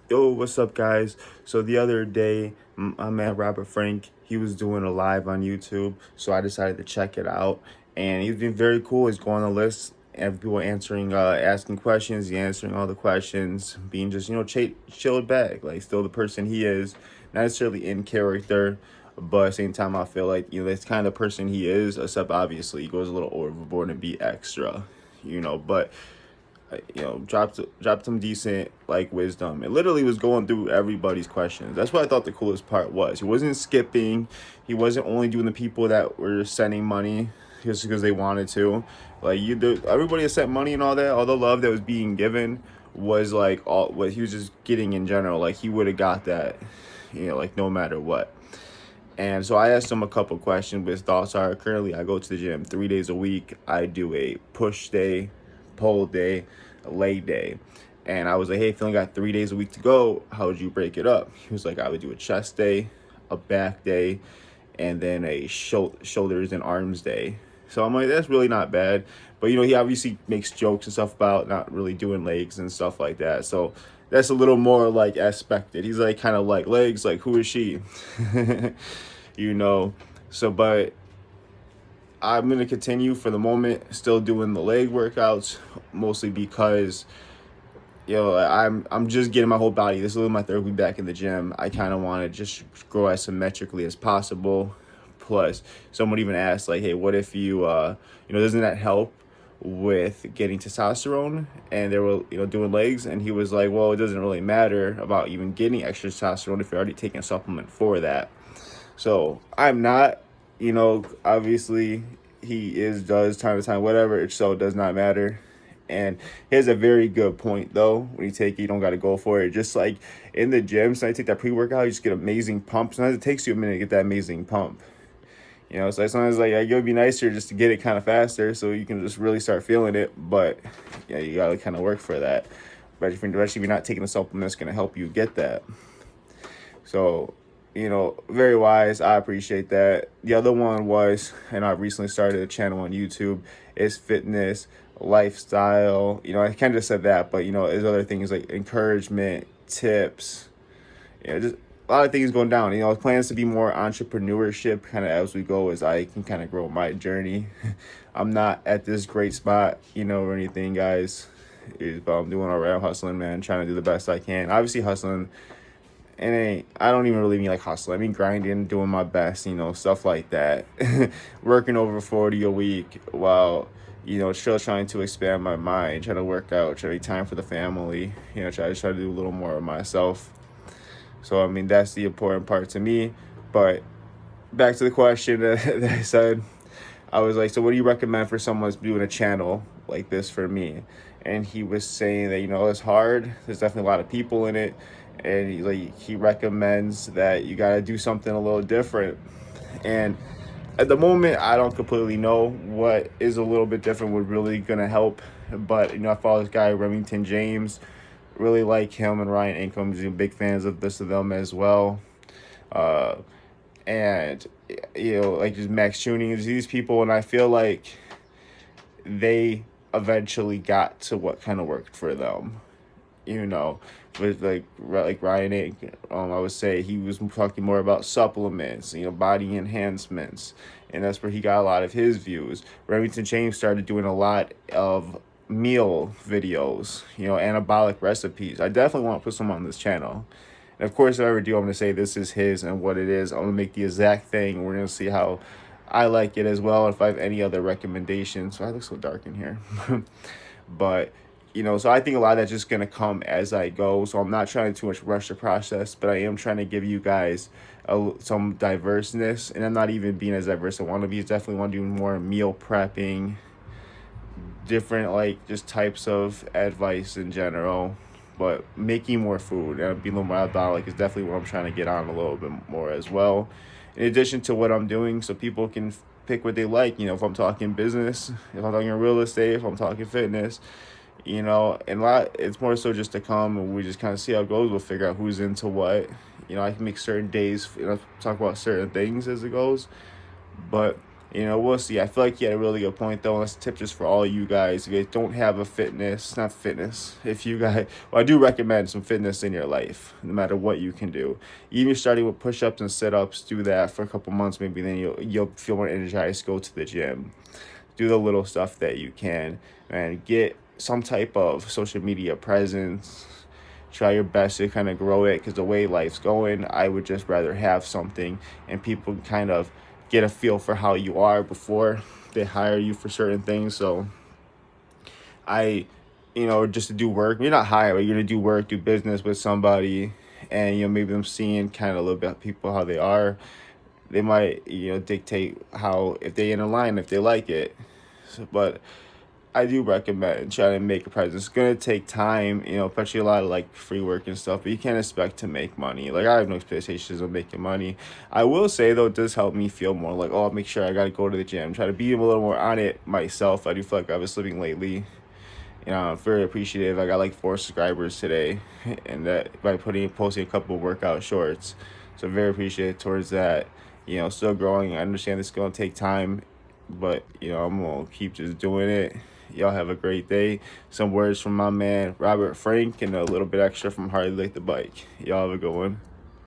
Yo, what's up, guys? So the other day, my man Robert Frank, he was doing a live on YouTube, so I decided to check it out, and he's been very cool. He's going on the list, and people answering, asking questions, he answering all the questions, being just chilled back, like still the person he is, not necessarily in character, but at the same time, I feel like that's kind of the person he is. Except obviously, he goes a little overboard and be extra, but dropped some decent like wisdom. It literally was going through everybody's questions. That's what I thought the coolest part was. He wasn't skipping. He wasn't only doing the people that were sending money just because they wanted to. Like everybody that sent money and all that, all the love that was being given was like all what he was just getting in general. Like he would have got that, like no matter what. And so I asked him a couple questions, but his thoughts are currently I go to the gym 3 days a week. I do a push day, pull day, a leg day. And I was like, hey, if you only got 3 days a week to go, how would you break it up? He was like, I would do a chest day, a back day, and then a shoulders and arms day. So I'm like, that's really not bad. But, he obviously makes jokes and stuff about not really doing legs and stuff like that. So that's a little more like expected. He's like kind of like legs, like who is she? you know. So, but I'm gonna continue for the moment, still doing the leg workouts, mostly because I'm just getting my whole body. This is my third week back in the gym. I kind of want to just grow as symmetrically as possible. Plus, someone even asked like, "Hey, what if doesn't that help with getting testosterone?" And they were doing legs, and he was like, "Well, it doesn't really matter about even getting extra testosterone if you're already taking a supplement for that." So I'm not, obviously he does time to time, whatever. It does not matter. And he has a very good point though. When you take it, you don't got to go for it. Just like in the gym, so I take that pre-workout, you just get amazing pumps. Sometimes it takes you a minute to get that amazing pump. So sometimes like it would be nicer just to get it kind of faster so you can just really start feeling it. But yeah, you got to kind of work for that. But if you're not taking a supplement, it's going to help you get that. So, very wise. I appreciate that. The other one was, and I recently started a channel on YouTube, is fitness, lifestyle. I kind of said that, but, there's other things like encouragement, tips, just a lot of things going down. Plans to be more entrepreneurship kind of as we go as I can kind of grow my journey. I'm not at this great spot, or anything, guys. But I'm doing all right. I'm hustling, man, trying to do the best I can. Obviously, hustling. And I don't even really mean like hustle. I mean grinding, doing my best, stuff like that. Working over 40 a week while, still trying to expand my mind, trying to work out, trying to make time for the family, try to do a little more of myself. So, I mean, that's the important part to me. But back to the question that I said, I was like, so what do you recommend for someone who's doing a channel like this for me? And he was saying that, it's hard. There's definitely a lot of people in it. And he recommends that you got to do something a little different. And at the moment, I don't completely know what is a little bit different would really going to help. But, I follow this guy, Remington James. Really like him and Ryan Incomes. Big fans of this of them as well. And like just Max Tuning, these people, and I feel like they eventually got to what kind of worked for them. With like Ryan, I would say he was talking more about supplements, body enhancements, and that's where he got a lot of his views. Remington James started doing a lot of meal videos, anabolic recipes. I definitely want to put some on this channel. And of course, if I ever do, I'm going to say this is his and what it is. I'm going to make the exact thing. We're going to see how I like it as well. If I have any other recommendations. So I look so dark in here. But, so I think a lot of that's just going to come as I go. So I'm not trying to too much rush the process, but I am trying to give you guys some diverseness. And I'm not even being as diverse as I want to be. I definitely want to do more meal prepping, different like just types of advice in general, but making more food and being a little more alcoholic is definitely what I'm trying to get on a little bit more as well, in addition to what I'm doing, so people can pick what they like. If I'm talking business, if I'm talking real estate, if I'm talking fitness, and it's more so just to come and we just kind of see how it goes. We'll figure out who's into what. I can make certain days, talk about certain things as it goes, but We'll see. I feel like you had a really good point though. And that's a tip just for all you guys. If you guys don't have a fitness, not fitness. If you guys, well, I do recommend some fitness in your life, no matter what you can do. Even starting with push-ups and sit-ups, do that for a couple months, maybe then you'll feel more energized. Go to the gym, do the little stuff that you can, and get some type of social media presence. Try your best to kind of grow it, because the way life's going, I would just rather have something and people kind of get a feel for how you are before they hire you for certain things. So I, just to do work, you're not hired, but you're going to do work, do business with somebody, and, maybe them seeing kind of a little bit of people, how they are. They might, dictate how, if they in a line, if they like it. So, but I do recommend trying to make a presence. It's gonna take time, especially a lot of like free work and stuff, but you can't expect to make money. Like, I have no expectations of making money. I will say though, it does help me feel more like, oh, I'll make sure I gotta go to the gym. Try to be a little more on it myself. I do feel like I was slipping lately. I'm very appreciative. I got like 4 subscribers today, and that by posting a couple of workout shorts. So very appreciative towards that. Still growing. I understand this is gonna take time, but I'm gonna keep just doing it. Y'all have a great day. Some words from my man Robert Frank and a little bit extra from Harley Like the Bike. Y'all have a good one.